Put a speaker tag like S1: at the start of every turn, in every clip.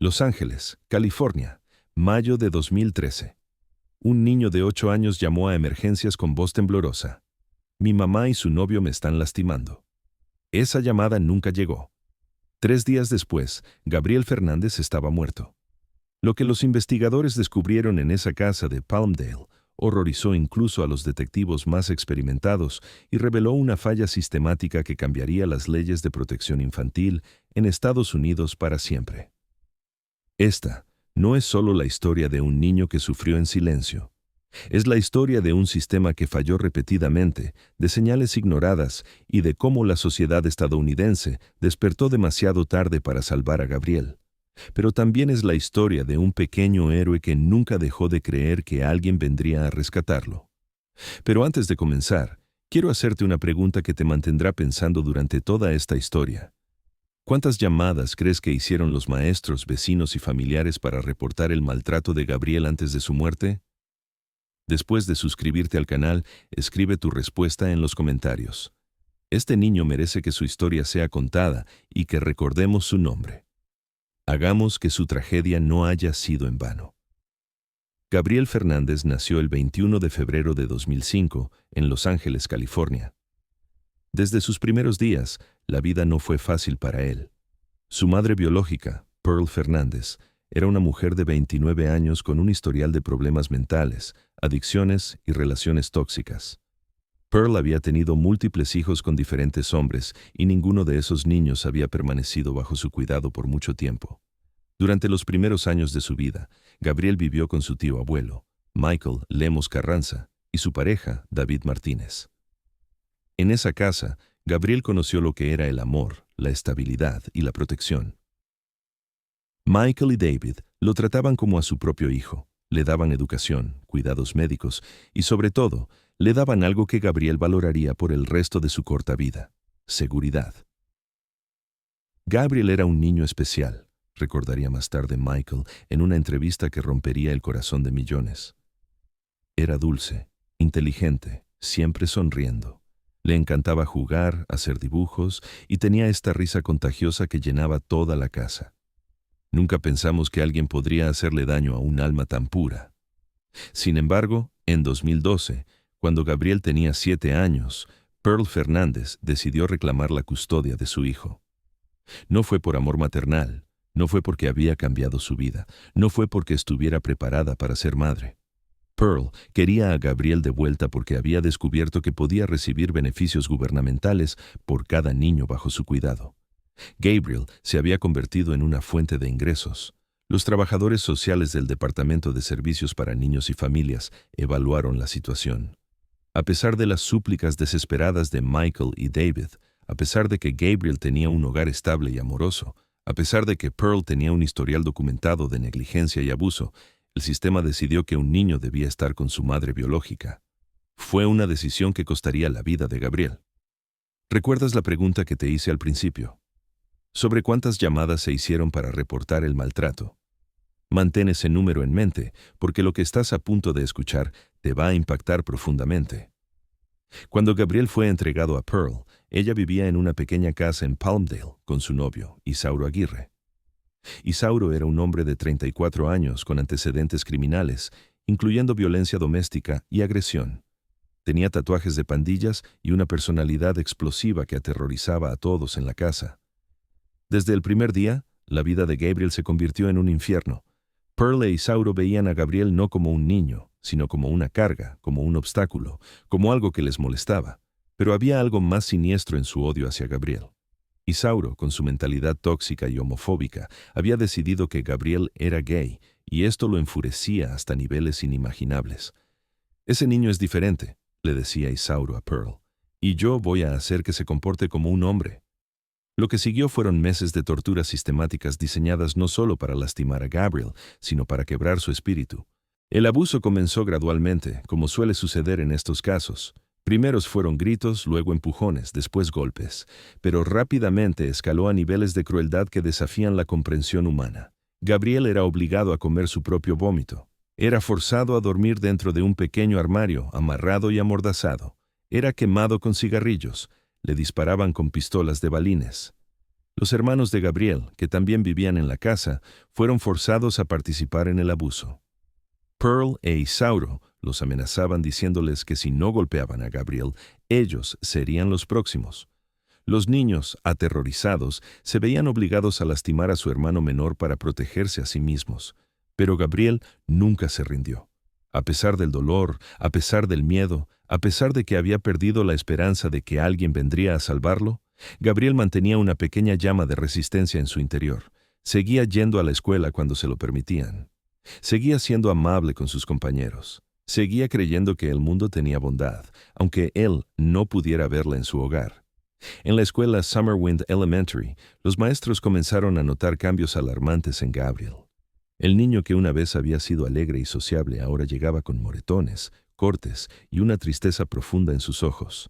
S1: Los Ángeles, California, mayo de 2013. Un niño de 8 años llamó a emergencias con voz temblorosa. Mi mamá y su novio me están lastimando. Esa llamada nunca llegó. 3 días después, Gabriel Fernández estaba muerto. Lo que los investigadores descubrieron en esa casa de Palmdale horrorizó incluso a los detectivos más experimentados y reveló una falla sistemática que cambiaría las leyes de protección infantil en Estados Unidos para siempre. Esta no es solo la historia de un niño que sufrió en silencio. Es la historia de un sistema que falló repetidamente, de señales ignoradas y de cómo la sociedad estadounidense despertó demasiado tarde para salvar a Gabriel. Pero también es la historia de un pequeño héroe que nunca dejó de creer que alguien vendría a rescatarlo. Pero antes de comenzar, quiero hacerte una pregunta que te mantendrá pensando durante toda esta historia. ¿Cuántas llamadas crees que hicieron los maestros, vecinos y familiares para reportar el maltrato de Gabriel antes de su muerte? Después de suscribirte al canal, escribe tu respuesta en los comentarios. Este niño merece que su historia sea contada y que recordemos su nombre. Hagamos que su tragedia no haya sido en vano. Gabriel Fernández nació el 21 de febrero de 2005 en Los Ángeles, California. Desde sus primeros días, la vida no fue fácil para él. Su madre biológica, Pearl Fernández, era una mujer de 29 años con un historial de problemas mentales, adicciones y relaciones tóxicas. Pearl había tenido múltiples hijos con diferentes hombres y ninguno de esos niños había permanecido bajo su cuidado por mucho tiempo. Durante los primeros años de su vida, Gabriel vivió con su tío abuelo, Michael Lemos Carranza, y su pareja, David Martínez. En esa casa, Gabriel conoció lo que era el amor, la estabilidad y la protección. Michael y David lo trataban como a su propio hijo, le daban educación, cuidados médicos y, sobre todo, le daban algo que Gabriel valoraría por el resto de su corta vida: seguridad. Gabriel era un niño especial, recordaría más tarde Michael en una entrevista que rompería el corazón de millones. Era dulce, inteligente, siempre sonriendo. Le encantaba jugar, hacer dibujos y tenía esta risa contagiosa que llenaba toda la casa. Nunca pensamos que alguien podría hacerle daño a un alma tan pura. Sin embargo, en 2012, cuando Gabriel tenía 7 años, Pearl Fernández decidió reclamar la custodia de su hijo. No fue por amor maternal, no fue porque había cambiado su vida, no fue porque estuviera preparada para ser madre. Pearl quería a Gabriel de vuelta porque había descubierto que podía recibir beneficios gubernamentales por cada niño bajo su cuidado. Gabriel se había convertido en una fuente de ingresos. Los trabajadores sociales del Departamento de Servicios para Niños y Familias evaluaron la situación. A pesar de las súplicas desesperadas de Michael y David, a pesar de que Gabriel tenía un hogar estable y amoroso, a pesar de que Pearl tenía un historial documentado de negligencia y abuso, el sistema decidió que un niño debía estar con su madre biológica. Fue una decisión que costaría la vida de Gabriel. ¿Recuerdas la pregunta que te hice al principio? ¿Sobre cuántas llamadas se hicieron para reportar el maltrato? Mantén ese número en mente, porque lo que estás a punto de escuchar te va a impactar profundamente. Cuando Gabriel fue entregado a Pearl, ella vivía en una pequeña casa en Palmdale con su novio, Isauro Aguirre. Isauro era un hombre de 34 años con antecedentes criminales, incluyendo violencia doméstica y agresión. Tenía tatuajes de pandillas y una personalidad explosiva que aterrorizaba a todos en la casa. Desde el primer día, la vida de Gabriel se convirtió en un infierno. Pearl e Isauro veían a Gabriel no como un niño, sino como una carga, como un obstáculo, como algo que les molestaba. Pero había algo más siniestro en su odio hacia Gabriel. Isauro, con su mentalidad tóxica y homofóbica, había decidido que Gabriel era gay, y esto lo enfurecía hasta niveles inimaginables. «Ese niño es diferente», le decía Isauro a Pearl, «y yo voy a hacer que se comporte como un hombre». Lo que siguió fueron meses de torturas sistemáticas diseñadas no solo para lastimar a Gabriel, sino para quebrar su espíritu. El abuso comenzó gradualmente, como suele suceder en estos casos. Primeros fueron gritos, luego empujones, después golpes, pero rápidamente escaló a niveles de crueldad que desafían la comprensión humana. Gabriel era obligado a comer su propio vómito. Era forzado a dormir dentro de un pequeño armario, amarrado y amordazado. Era quemado con cigarrillos. Le disparaban con pistolas de balines. Los hermanos de Gabriel, que también vivían en la casa, fueron forzados a participar en el abuso. Pearl e Isauro los amenazaban diciéndoles que si no golpeaban a Gabriel, ellos serían los próximos. Los niños, aterrorizados, se veían obligados a lastimar a su hermano menor para protegerse a sí mismos. Pero Gabriel nunca se rindió. A pesar del dolor, a pesar del miedo, a pesar de que había perdido la esperanza de que alguien vendría a salvarlo, Gabriel mantenía una pequeña llama de resistencia en su interior. Seguía yendo a la escuela cuando se lo permitían. Seguía siendo amable con sus compañeros. Seguía creyendo que el mundo tenía bondad, aunque él no pudiera verla en su hogar. En la escuela Summerwind Elementary, los maestros comenzaron a notar cambios alarmantes en Gabriel. El niño que una vez había sido alegre y sociable ahora llegaba con moretones, cortes y una tristeza profunda en sus ojos.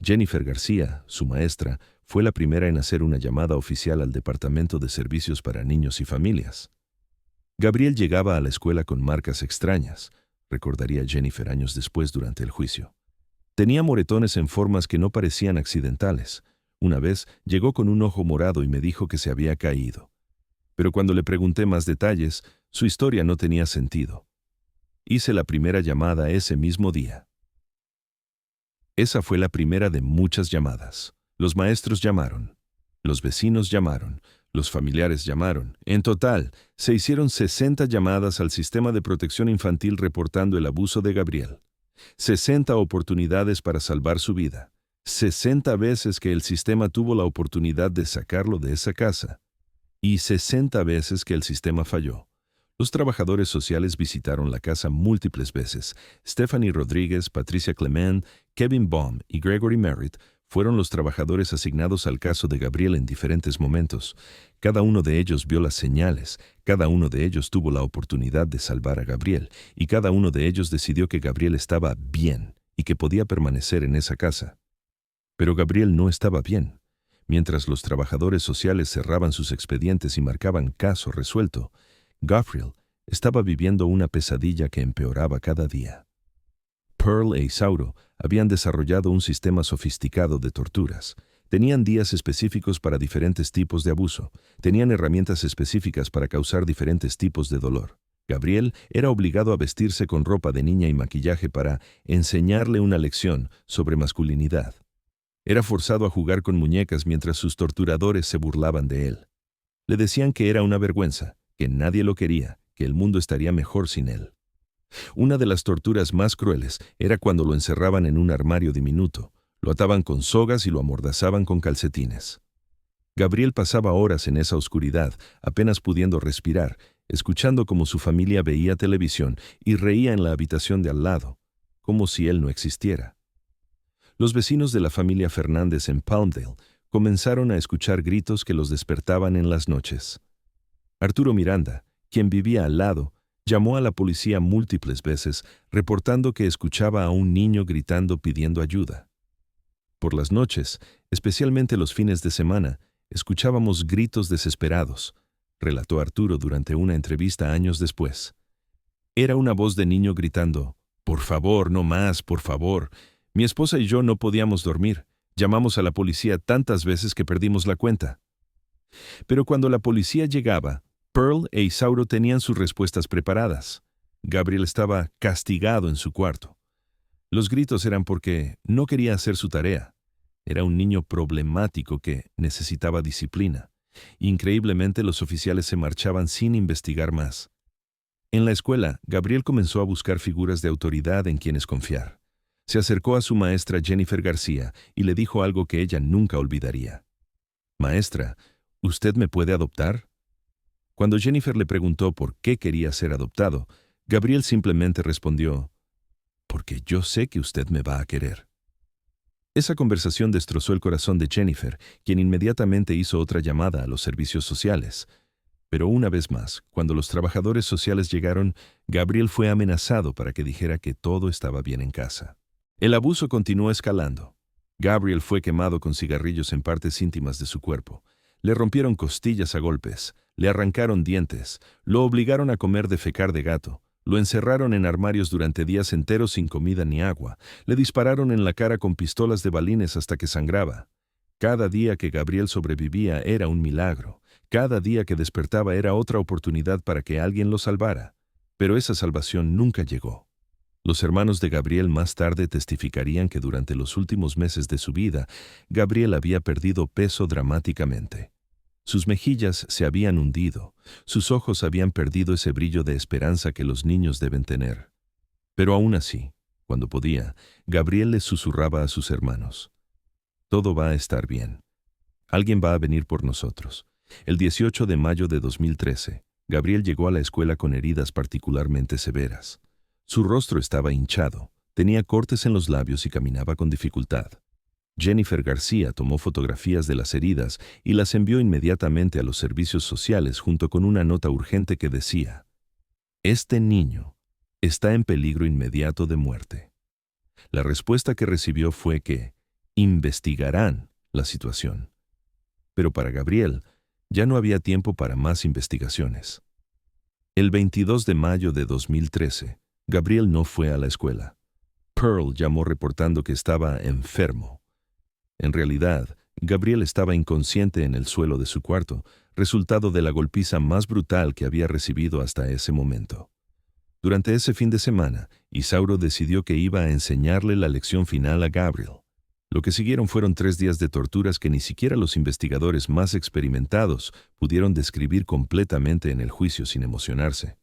S1: Jennifer García, su maestra, fue la primera en hacer una llamada oficial al Departamento de Servicios para Niños y Familias. Gabriel llegaba a la escuela con marcas extrañas, recordaría Jennifer años después durante el juicio. Tenía moretones en formas que no parecían accidentales. Una vez llegó con un ojo morado y me dijo que se había caído. Pero cuando le pregunté más detalles, su historia no tenía sentido. Hice la primera llamada ese mismo día. Esa fue la primera de muchas llamadas. Los maestros llamaron. Los vecinos llamaron. Los familiares llamaron. En total, se hicieron 60 llamadas al sistema de protección infantil reportando el abuso de Gabriel. 60 oportunidades para salvar su vida. 60 veces que el sistema tuvo la oportunidad de sacarlo de esa casa. Y 60 veces que el sistema falló. Los trabajadores sociales visitaron la casa múltiples veces. Stephanie Rodríguez, Patricia Clement, Kevin Baum y Gregory Merritt fueron los trabajadores asignados al caso de Gabriel en diferentes momentos. Cada uno de ellos vio las señales, cada uno de ellos tuvo la oportunidad de salvar a Gabriel, y cada uno de ellos decidió que Gabriel estaba bien y que podía permanecer en esa casa. Pero Gabriel no estaba bien. Mientras los trabajadores sociales cerraban sus expedientes y marcaban caso resuelto, Gabriel estaba viviendo una pesadilla que empeoraba cada día. Pearl e Isauro habían desarrollado un sistema sofisticado de torturas. Tenían días específicos para diferentes tipos de abuso. Tenían herramientas específicas para causar diferentes tipos de dolor. Gabriel era obligado a vestirse con ropa de niña y maquillaje para enseñarle una lección sobre masculinidad. Era forzado a jugar con muñecas mientras sus torturadores se burlaban de él. Le decían que era una vergüenza, que nadie lo quería, que el mundo estaría mejor sin él. Una de las torturas más crueles era cuando lo encerraban en un armario diminuto, lo ataban con sogas y lo amordazaban con calcetines. Gabriel pasaba horas en esa oscuridad, apenas pudiendo respirar, escuchando cómo su familia veía televisión y reía en la habitación de al lado, como si él no existiera. Los vecinos de la familia Fernández en Palmdale comenzaron a escuchar gritos que los despertaban en las noches. Arturo Miranda, quien vivía al lado, llamó a la policía múltiples veces, reportando que escuchaba a un niño gritando pidiendo ayuda. Por las noches, especialmente los fines de semana, escuchábamos gritos desesperados, relató Arturo durante una entrevista años después. Era una voz de niño gritando, «Por favor, no más, por favor». Mi esposa y yo no podíamos dormir. Llamamos a la policía tantas veces que perdimos la cuenta. Pero cuando la policía llegaba, Pearl e Isauro tenían sus respuestas preparadas. Gabriel estaba castigado en su cuarto. Los gritos eran porque no quería hacer su tarea. Era un niño problemático que necesitaba disciplina. Increíblemente, los oficiales se marchaban sin investigar más. En la escuela, Gabriel comenzó a buscar figuras de autoridad en quienes confiar. Se acercó a su maestra Jennifer García y le dijo algo que ella nunca olvidaría. «Maestra, ¿usted me puede adoptar?» Cuando Jennifer le preguntó por qué quería ser adoptado, Gabriel simplemente respondió, «Porque yo sé que usted me va a querer». Esa conversación destrozó el corazón de Jennifer, quien inmediatamente hizo otra llamada a los servicios sociales. Pero una vez más, cuando los trabajadores sociales llegaron, Gabriel fue amenazado para que dijera que todo estaba bien en casa. El abuso continuó escalando. Gabriel fue quemado con cigarrillos en partes íntimas de su cuerpo. Le rompieron costillas a golpes, le arrancaron dientes, lo obligaron a comer defecar de gato, lo encerraron en armarios durante días enteros sin comida ni agua, le dispararon en la cara con pistolas de balines hasta que sangraba. Cada día que Gabriel sobrevivía era un milagro. Cada día que despertaba era otra oportunidad para que alguien lo salvara. Pero esa salvación nunca llegó. Los hermanos de Gabriel más tarde testificarían que durante los últimos meses de su vida, Gabriel había perdido peso dramáticamente. Sus mejillas se habían hundido, sus ojos habían perdido ese brillo de esperanza que los niños deben tener. Pero aún así, cuando podía, Gabriel les susurraba a sus hermanos: «Todo va a estar bien. Alguien va a venir por nosotros». El 18 de mayo de 2013, Gabriel llegó a la escuela con heridas particularmente severas. Su rostro estaba hinchado, tenía cortes en los labios y caminaba con dificultad. Jennifer García tomó fotografías de las heridas y las envió inmediatamente a los servicios sociales junto con una nota urgente que decía: «Este niño está en peligro inmediato de muerte». La respuesta que recibió fue que investigarán la situación. Pero para Gabriel, ya no había tiempo para más investigaciones. El 22 de mayo de 2013, Gabriel no fue a la escuela. Pearl llamó reportando que estaba enfermo. En realidad, Gabriel estaba inconsciente en el suelo de su cuarto, resultado de la golpiza más brutal que había recibido hasta ese momento. Durante ese fin de semana, Isauro decidió que iba a enseñarle la lección final a Gabriel. Lo que siguieron fueron 3 días de torturas que ni siquiera los investigadores más experimentados pudieron describir completamente en el juicio sin emocionarse.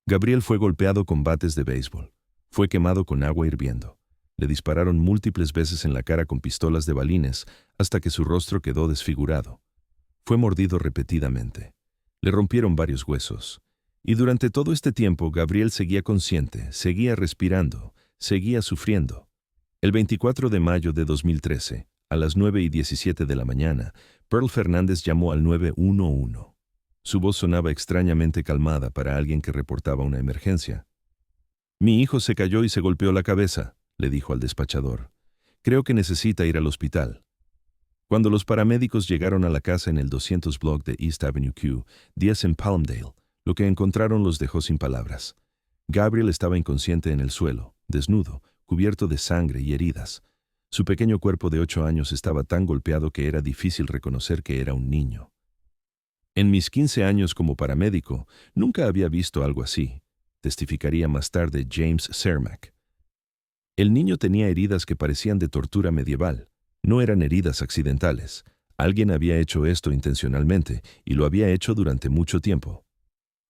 S1: Gabriel fue golpeado con bates de béisbol. Fue quemado con agua hirviendo. Le dispararon múltiples veces en la cara con pistolas de balines hasta que su rostro quedó desfigurado. Fue mordido repetidamente. Le rompieron varios huesos. Y durante todo este tiempo, Gabriel seguía consciente, seguía respirando, seguía sufriendo. El 24 de mayo de 2013, a las 9:17 de la mañana, Pearl Fernández llamó al 911. Su voz sonaba extrañamente calmada para alguien que reportaba una emergencia. «Mi hijo se cayó y se golpeó la cabeza», le dijo al despachador. «Creo que necesita ir al hospital». Cuando los paramédicos llegaron a la casa en el 200 block de East Avenue Q, días en Palmdale, lo que encontraron los dejó sin palabras. Gabriel estaba inconsciente en el suelo, desnudo, cubierto de sangre y heridas. Su pequeño cuerpo de 8 años estaba tan golpeado que era difícil reconocer que era un niño. «En mis 15 años como paramédico, nunca había visto algo así», testificaría más tarde James Cermak. El niño tenía heridas que parecían de tortura medieval. No eran heridas accidentales. Alguien había hecho esto intencionalmente y lo había hecho durante mucho tiempo.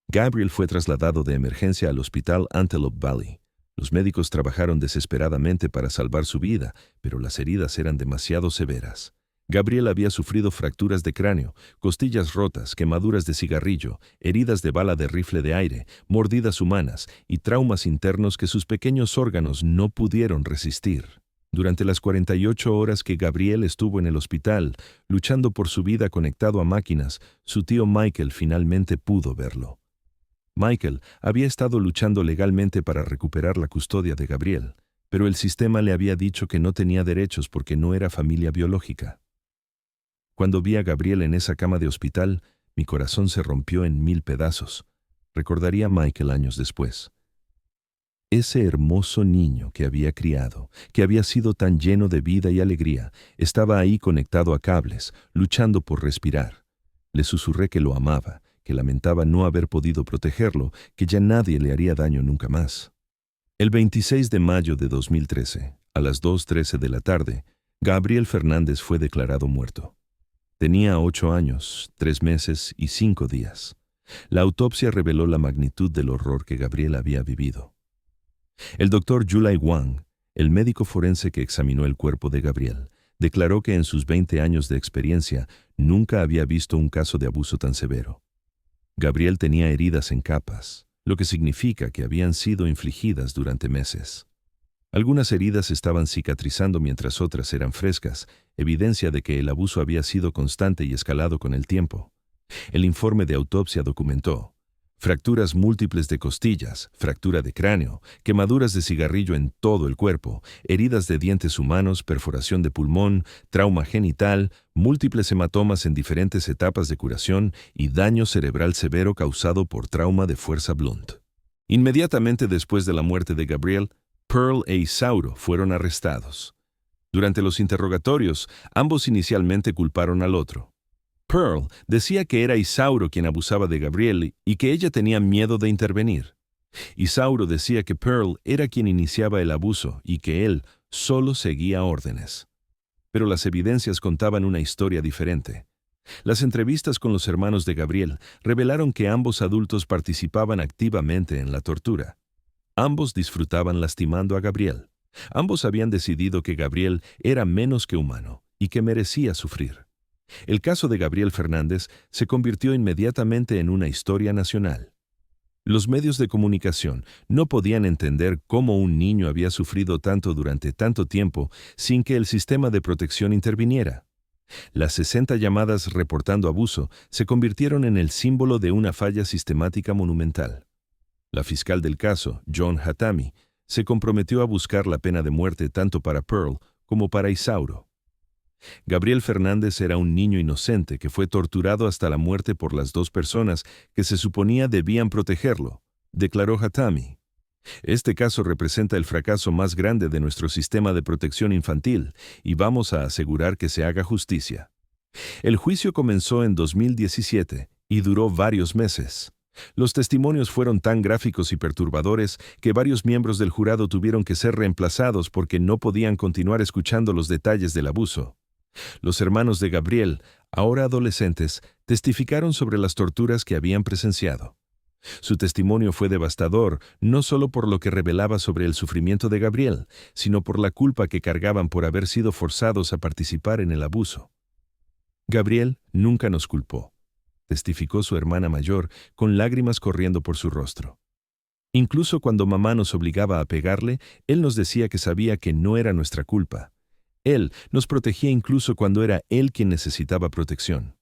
S1: Gabriel fue trasladado de emergencia al hospital Antelope Valley. Los médicos trabajaron desesperadamente para salvar su vida, pero las heridas eran demasiado severas. Gabriel había sufrido fracturas de cráneo, costillas rotas, quemaduras de cigarrillo, heridas de bala de rifle de aire, mordidas humanas y traumas internos que sus pequeños órganos no pudieron resistir. Durante las 48 horas que Gabriel estuvo en el hospital, luchando por su vida conectado a máquinas, su tío Michael finalmente pudo verlo. Michael había estado luchando legalmente para recuperar la custodia de Gabriel, pero el sistema le había dicho que no tenía derechos porque no era familia biológica. Cuando vi a Gabriel en esa cama de hospital, mi corazón se rompió en 1000 pedazos, recordaría Michael años después. Ese hermoso niño que había criado, que había sido tan lleno de vida y alegría, estaba ahí conectado a cables, luchando por respirar. Le susurré que lo amaba, que lamentaba no haber podido protegerlo, que ya nadie le haría daño nunca más. El 26 de mayo de 2013, a las 2:13 de la tarde, Gabriel Fernández fue declarado muerto. Tenía 8 años, 3 meses y 5 días. La autopsia reveló la magnitud del horror que Gabriel había vivido. El doctor Yulai Wang, el médico forense que examinó el cuerpo de Gabriel, declaró que en sus 20 años de experiencia nunca había visto un caso de abuso tan severo. Gabriel tenía heridas en capas, lo que significa que habían sido infligidas durante meses. Algunas heridas estaban cicatrizando mientras otras eran frescas, evidencia de que el abuso había sido constante y escalado con el tiempo. El informe de autopsia documentó fracturas múltiples de costillas, fractura de cráneo, quemaduras de cigarrillo en todo el cuerpo, heridas de dientes humanos, perforación de pulmón, trauma genital, múltiples hematomas en diferentes etapas de curación y daño cerebral severo causado por trauma de fuerza blunt. Inmediatamente después de la muerte de Gabriel, Pearl e Isauro fueron arrestados. Durante los interrogatorios, ambos inicialmente culparon al otro. Pearl decía que era Isauro quien abusaba de Gabriel y que ella tenía miedo de intervenir. Isauro decía que Pearl era quien iniciaba el abuso y que él solo seguía órdenes. Pero las evidencias contaban una historia diferente. Las entrevistas con los hermanos de Gabriel revelaron que ambos adultos participaban activamente en la tortura. Ambos disfrutaban lastimando a Gabriel. Ambos habían decidido que Gabriel era menos que humano y que merecía sufrir. El caso de Gabriel Fernández se convirtió inmediatamente en una historia nacional. Los medios de comunicación no podían entender cómo un niño había sufrido tanto durante tanto tiempo sin que el sistema de protección interviniera. Las 60 llamadas reportando abuso se convirtieron en el símbolo de una falla sistemática monumental. La fiscal del caso, John Hatami, se comprometió a buscar la pena de muerte tanto para Pearl como para Isauro. Gabriel Fernández era un niño inocente que fue torturado hasta la muerte por las dos personas que se suponía debían protegerlo, declaró Hatami. Este caso representa el fracaso más grande de nuestro sistema de protección infantil y vamos a asegurar que se haga justicia. El juicio comenzó en 2017 y duró varios meses. Los testimonios fueron tan gráficos y perturbadores que varios miembros del jurado tuvieron que ser reemplazados porque no podían continuar escuchando los detalles del abuso. Los hermanos de Gabriel, ahora adolescentes, testificaron sobre las torturas que habían presenciado. Su testimonio fue devastador, no solo por lo que revelaba sobre el sufrimiento de Gabriel, sino por la culpa que cargaban por haber sido forzados a participar en el abuso. Gabriel nunca nos culpó, testificó su hermana mayor, con lágrimas corriendo por su rostro. Incluso cuando mamá nos obligaba a pegarle, él nos decía que sabía que no era nuestra culpa. Él nos protegía incluso cuando era él quien necesitaba protección.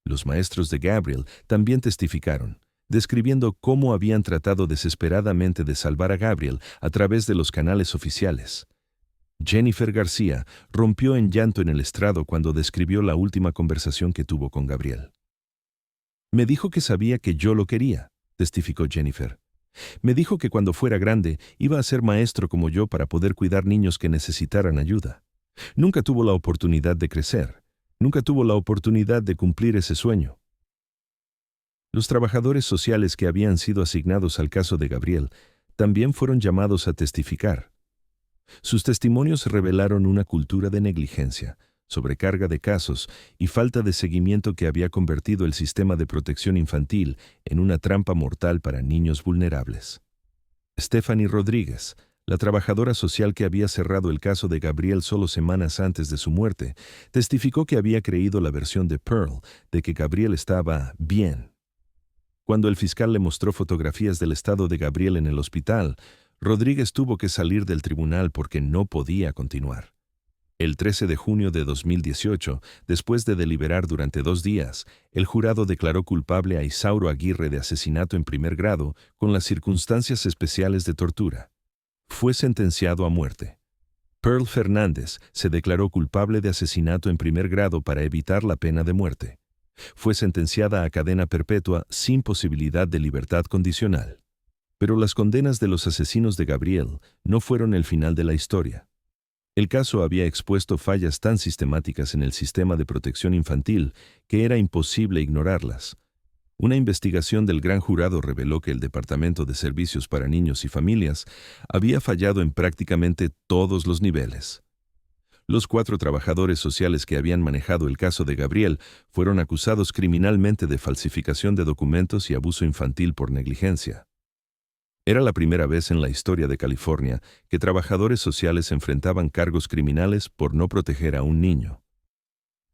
S1: Los maestros de Gabriel también testificaron, describiendo cómo habían tratado desesperadamente de salvar a Gabriel a través de los canales oficiales. Jennifer García rompió en llanto en el estrado cuando describió la última conversación que tuvo con Gabriel. Me dijo que sabía que yo lo quería, testificó Jennifer. Me dijo que cuando fuera grande iba a ser maestro como yo para poder cuidar niños que necesitaran ayuda. Nunca tuvo la oportunidad de crecer, nunca tuvo la oportunidad de cumplir ese sueño. Los trabajadores sociales que habían sido asignados al caso de Gabriel también fueron llamados a testificar. Sus testimonios revelaron una cultura de negligencia, sobrecarga de casos y falta de seguimiento que había convertido el sistema de protección infantil en una trampa mortal para niños vulnerables. Stephanie Rodríguez, la trabajadora social que había cerrado el caso de Gabriel solo semanas antes de su muerte, testificó que había creído la versión de Pearl de que Gabriel estaba bien. Cuando el fiscal le mostró fotografías del estado de Gabriel en el hospital, Rodríguez tuvo que salir del tribunal porque no podía continuar. El 13 de junio de 2018, después de deliberar durante 2 días, el jurado declaró culpable a Isauro Aguirre de asesinato en primer grado con las circunstancias especiales de tortura. Fue sentenciado a muerte. Pearl Fernández se declaró culpable de asesinato en primer grado para evitar la pena de muerte. Fue sentenciada a cadena perpetua sin posibilidad de libertad condicional. Pero las condenas de los asesinos de Gabriel no fueron el final de la historia. El caso había expuesto fallas tan sistemáticas en el sistema de protección infantil que era imposible ignorarlas. Una investigación del gran jurado reveló que el Departamento de Servicios para Niños y Familias había fallado en prácticamente todos los niveles. Los 4 trabajadores sociales que habían manejado el caso de Gabriel fueron acusados criminalmente de falsificación de documentos y abuso infantil por negligencia. Era la primera vez en la historia de California que trabajadores sociales enfrentaban cargos criminales por no proteger a un niño.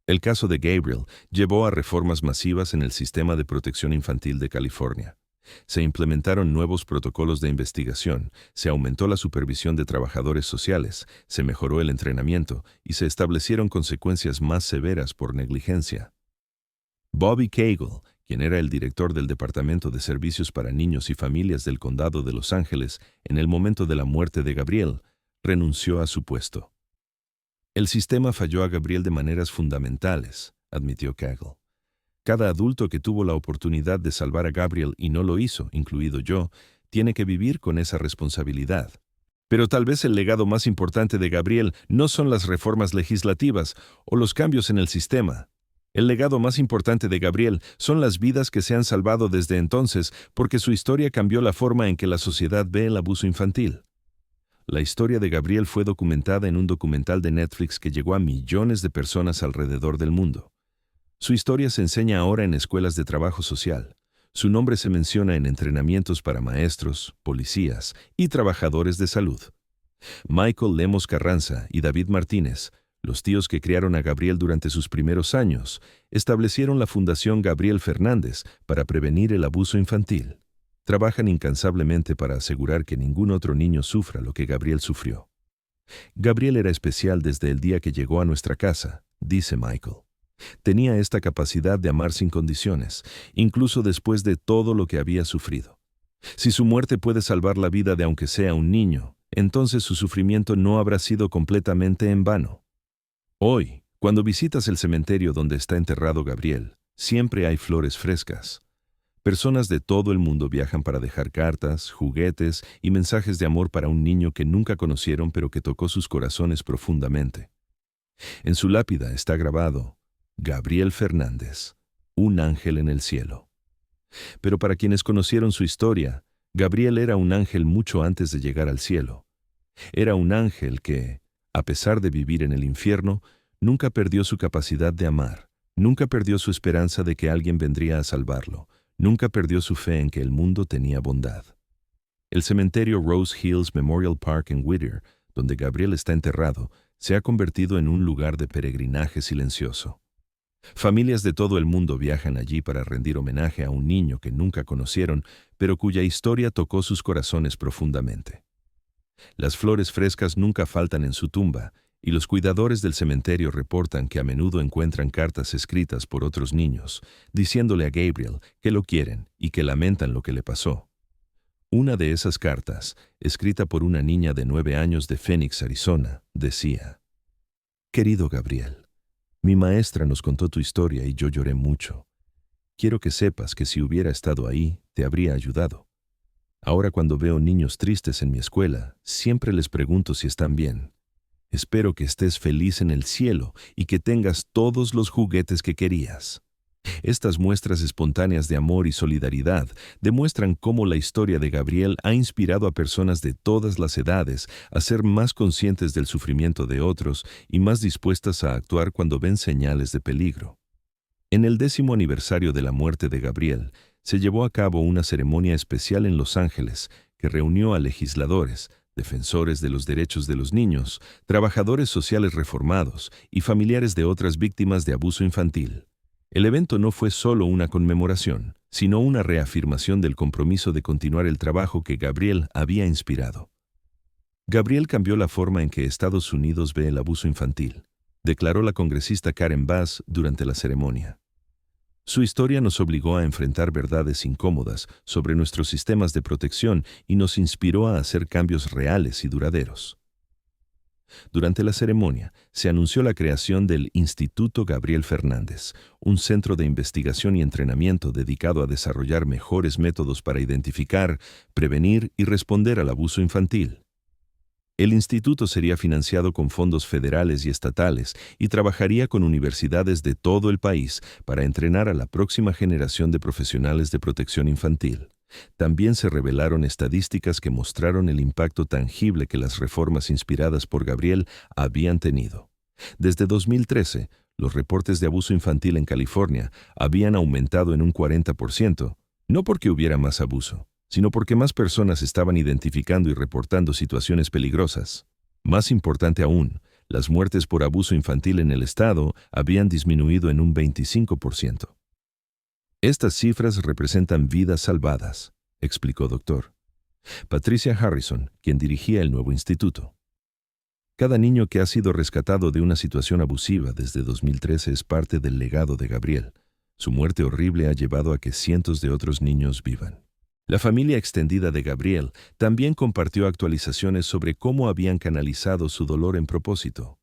S1: El caso de Gabriel llevó a reformas masivas en el sistema de protección infantil de California. Se implementaron nuevos protocolos de investigación, se aumentó la supervisión de trabajadores sociales, se mejoró el entrenamiento y se establecieron consecuencias más severas por negligencia. Bobby Cagle, quien era el director del Departamento de Servicios para Niños y Familias del Condado de Los Ángeles en el momento de la muerte de Gabriel, renunció a su puesto. El sistema falló a Gabriel de maneras fundamentales, admitió Cagle. Cada adulto que tuvo la oportunidad de salvar a Gabriel y no lo hizo, incluido yo, tiene que vivir con esa responsabilidad. Pero tal vez el legado más importante de Gabriel no son las reformas legislativas o los cambios en el sistema. El legado más importante de Gabriel son las vidas que se han salvado desde entonces porque su historia cambió la forma en que la sociedad ve el abuso infantil. La historia de Gabriel fue documentada en un documental de Netflix que llegó a millones de personas alrededor del mundo. Su historia se enseña ahora en escuelas de trabajo social. Su nombre se menciona en entrenamientos para maestros, policías y trabajadores de salud. Michael Lemos Carranza y David Martínez, los tíos que criaron a Gabriel durante sus primeros años, establecieron la Fundación Gabriel Fernández para prevenir el abuso infantil. Trabajan incansablemente para asegurar que ningún otro niño sufra lo que Gabriel sufrió. Gabriel era especial desde el día que llegó a nuestra casa, dice Michael. Tenía esta capacidad de amar sin condiciones, incluso después de todo lo que había sufrido. Si su muerte puede salvar la vida de aunque sea un niño, entonces su sufrimiento no habrá sido completamente en vano. Hoy, cuando visitas el cementerio donde está enterrado Gabriel, siempre hay flores frescas. Personas de todo el mundo viajan para dejar cartas, juguetes y mensajes de amor para un niño que nunca conocieron pero que tocó sus corazones profundamente. En su lápida está grabado: Gabriel Fernández, un ángel en el cielo. Pero para quienes conocieron su historia, Gabriel era un ángel mucho antes de llegar al cielo. Era un ángel que, a pesar de vivir en el infierno, nunca perdió su capacidad de amar, nunca perdió su esperanza de que alguien vendría a salvarlo, nunca perdió su fe en que el mundo tenía bondad. El cementerio Rose Hills Memorial Park en Whittier, donde Gabriel está enterrado, se ha convertido en un lugar de peregrinaje silencioso. Familias de todo el mundo viajan allí para rendir homenaje a un niño que nunca conocieron, pero cuya historia tocó sus corazones profundamente. Las flores frescas nunca faltan en su tumba, y los cuidadores del cementerio reportan que a menudo encuentran cartas escritas por otros niños, diciéndole a Gabriel que lo quieren y que lamentan lo que le pasó. Una de esas cartas, escrita por una niña de 9 años de Phoenix, Arizona, decía: «Querido Gabriel, mi maestra nos contó tu historia y yo lloré mucho. Quiero que sepas que si hubiera estado ahí, te habría ayudado. Ahora cuando veo niños tristes en mi escuela, siempre les pregunto si están bien. Espero que estés feliz en el cielo y que tengas todos los juguetes que querías». Estas muestras espontáneas de amor y solidaridad demuestran cómo la historia de Gabriel ha inspirado a personas de todas las edades a ser más conscientes del sufrimiento de otros y más dispuestas a actuar cuando ven señales de peligro. En el 10º aniversario de la muerte de Gabriel, se llevó a cabo una ceremonia especial en Los Ángeles que reunió a legisladores, defensores de los derechos de los niños, trabajadores sociales reformados y familiares de otras víctimas de abuso infantil. El evento no fue solo una conmemoración, sino una reafirmación del compromiso de continuar el trabajo que Gabriel había inspirado. Gabriel cambió la forma en que Estados Unidos ve el abuso infantil, declaró la congresista Karen Bass durante la ceremonia. Su historia nos obligó a enfrentar verdades incómodas sobre nuestros sistemas de protección y nos inspiró a hacer cambios reales y duraderos. Durante la ceremonia, se anunció la creación del Instituto Gabriel Fernández, un centro de investigación y entrenamiento dedicado a desarrollar mejores métodos para identificar, prevenir y responder al abuso infantil. El instituto sería financiado con fondos federales y estatales y trabajaría con universidades de todo el país para entrenar a la próxima generación de profesionales de protección infantil. También se revelaron estadísticas que mostraron el impacto tangible que las reformas inspiradas por Gabriel habían tenido. Desde 2013, los reportes de abuso infantil en California habían aumentado en un 40%, no porque hubiera más abuso, sino porque más personas estaban identificando y reportando situaciones peligrosas. Más importante aún, las muertes por abuso infantil en el estado habían disminuido en un 25%. Estas cifras representan vidas salvadas, explicó Dr. Patricia Harrison, quien dirigía el nuevo instituto. Cada niño que ha sido rescatado de una situación abusiva desde 2013 es parte del legado de Gabriel. Su muerte horrible ha llevado a que cientos de otros niños vivan. La familia extendida de Gabriel también compartió actualizaciones sobre cómo habían canalizado su dolor en propósito.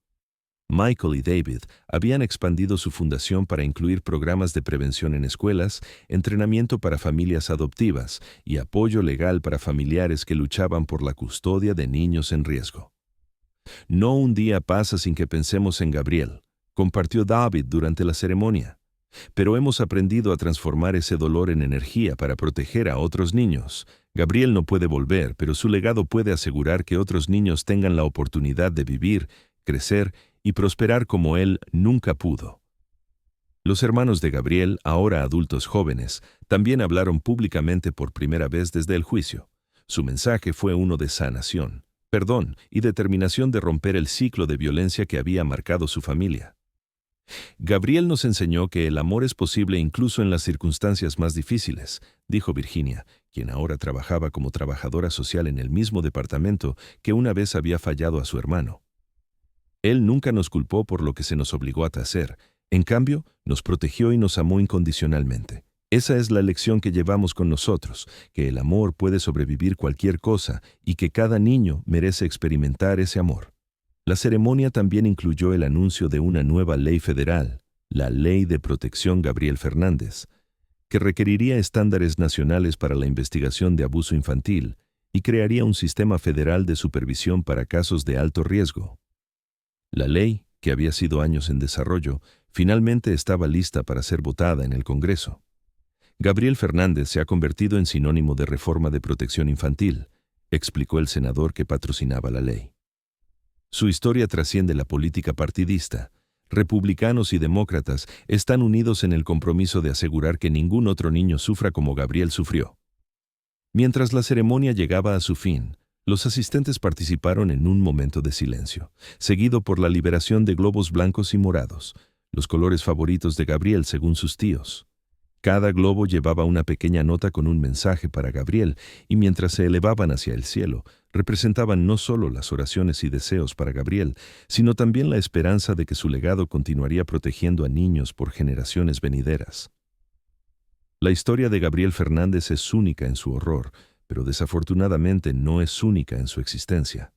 S1: Michael y David habían expandido su fundación para incluir programas de prevención en escuelas, entrenamiento para familias adoptivas y apoyo legal para familiares que luchaban por la custodia de niños en riesgo. No un día pasa sin que pensemos en Gabriel, compartió David durante la ceremonia. Pero hemos aprendido a transformar ese dolor en energía para proteger a otros niños. Gabriel no puede volver, pero su legado puede asegurar que otros niños tengan la oportunidad de vivir, crecer y prosperar como él nunca pudo. Los hermanos de Gabriel, ahora adultos jóvenes, también hablaron públicamente por primera vez desde el juicio. Su mensaje fue uno de sanación, perdón y determinación de romper el ciclo de violencia que había marcado su familia. Gabriel nos enseñó que el amor es posible incluso en las circunstancias más difíciles, dijo Virginia, quien ahora trabajaba como trabajadora social en el mismo departamento que una vez había fallado a su hermano. Él nunca nos culpó por lo que se nos obligó a hacer. En cambio, nos protegió y nos amó incondicionalmente. Esa es la lección que llevamos con nosotros, que el amor puede sobrevivir cualquier cosa y que cada niño merece experimentar ese amor. La ceremonia también incluyó el anuncio de una nueva ley federal, la Ley de Protección Gabriel Fernández, que requeriría estándares nacionales para la investigación de abuso infantil y crearía un sistema federal de supervisión para casos de alto riesgo. La ley, que había sido años en desarrollo, finalmente estaba lista para ser votada en el Congreso. Gabriel Fernández se ha convertido en sinónimo de reforma de protección infantil, explicó el senador que patrocinaba la ley. Su historia trasciende la política partidista. Republicanos y demócratas están unidos en el compromiso de asegurar que ningún otro niño sufra como Gabriel sufrió. Mientras la ceremonia llegaba a su fin, los asistentes participaron en un momento de silencio, seguido por la liberación de globos blancos y morados, los colores favoritos de Gabriel según sus tíos. Cada globo llevaba una pequeña nota con un mensaje para Gabriel, y mientras se elevaban hacia el cielo, representaban no solo las oraciones y deseos para Gabriel, sino también la esperanza de que su legado continuaría protegiendo a niños por generaciones venideras. La historia de Gabriel Fernández es única en su horror, pero desafortunadamente no es única en su existencia.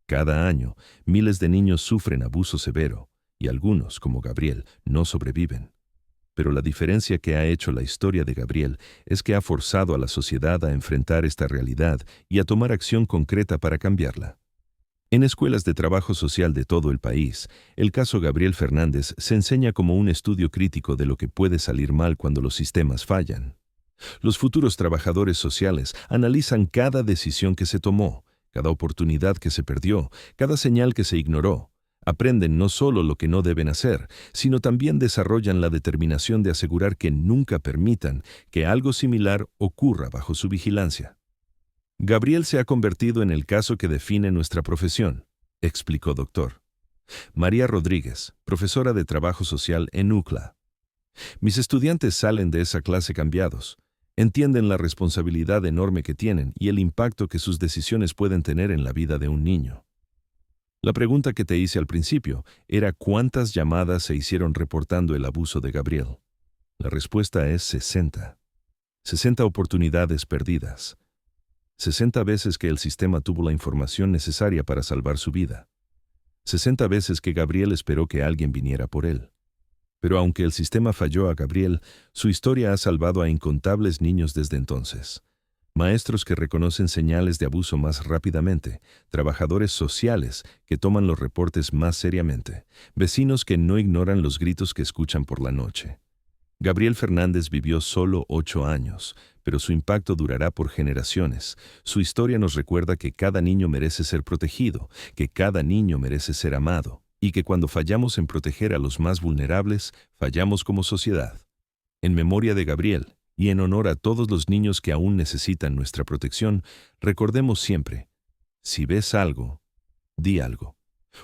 S1: Cada año, miles de niños sufren abuso severo, y algunos, como Gabriel, no sobreviven. Pero la diferencia que ha hecho la historia de Gabriel es que ha forzado a la sociedad a enfrentar esta realidad y a tomar acción concreta para cambiarla. En escuelas de trabajo social de todo el país, el caso Gabriel Fernández se enseña como un estudio crítico de lo que puede salir mal cuando los sistemas fallan. Los futuros trabajadores sociales analizan cada decisión que se tomó, cada oportunidad que se perdió, cada señal que se ignoró. Aprenden no solo lo que no deben hacer, sino también desarrollan la determinación de asegurar que nunca permitan que algo similar ocurra bajo su vigilancia. Gabriel se ha convertido en el caso que define nuestra profesión, explicó Dr. María Rodríguez, profesora de Trabajo Social en UCLA. Mis estudiantes salen de esa clase cambiados. Entienden la responsabilidad enorme que tienen y el impacto que sus decisiones pueden tener en la vida de un niño. La pregunta que te hice al principio era ¿cuántas llamadas se hicieron reportando el abuso de Gabriel? La respuesta es 60. 60 oportunidades perdidas. 60 veces que el sistema tuvo la información necesaria para salvar su vida. 60 veces que Gabriel esperó que alguien viniera por él. Pero aunque el sistema falló a Gabriel, su historia ha salvado a incontables niños desde entonces. Maestros que reconocen señales de abuso más rápidamente, trabajadores sociales que toman los reportes más seriamente, vecinos que no ignoran los gritos que escuchan por la noche. Gabriel Fernández vivió solo 8 años, pero su impacto durará por generaciones. Su historia nos recuerda que cada niño merece ser protegido, que cada niño merece ser amado, y que cuando fallamos en proteger a los más vulnerables, fallamos como sociedad. En memoria de Gabriel, y en honor a todos los niños que aún necesitan nuestra protección, recordemos siempre, si ves algo, di algo.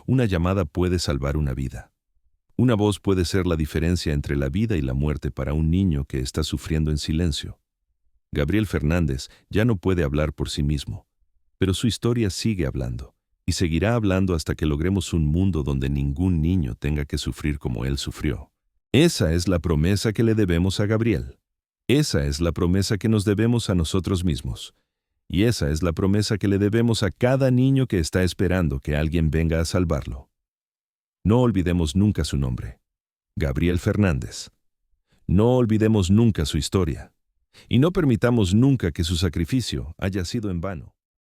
S1: Una llamada puede salvar una vida. Una voz puede ser la diferencia entre la vida y la muerte para un niño que está sufriendo en silencio. Gabriel Fernández ya no puede hablar por sí mismo, pero su historia sigue hablando, y seguirá hablando hasta que logremos un mundo donde ningún niño tenga que sufrir como él sufrió. Esa es la promesa que le debemos a Gabriel. Esa es la promesa que nos debemos a nosotros mismos. Y esa es la promesa que le debemos a cada niño que está esperando que alguien venga a salvarlo. No olvidemos nunca su nombre. Gabriel Fernández. No olvidemos nunca su historia. Y no permitamos nunca que su sacrificio haya sido en vano.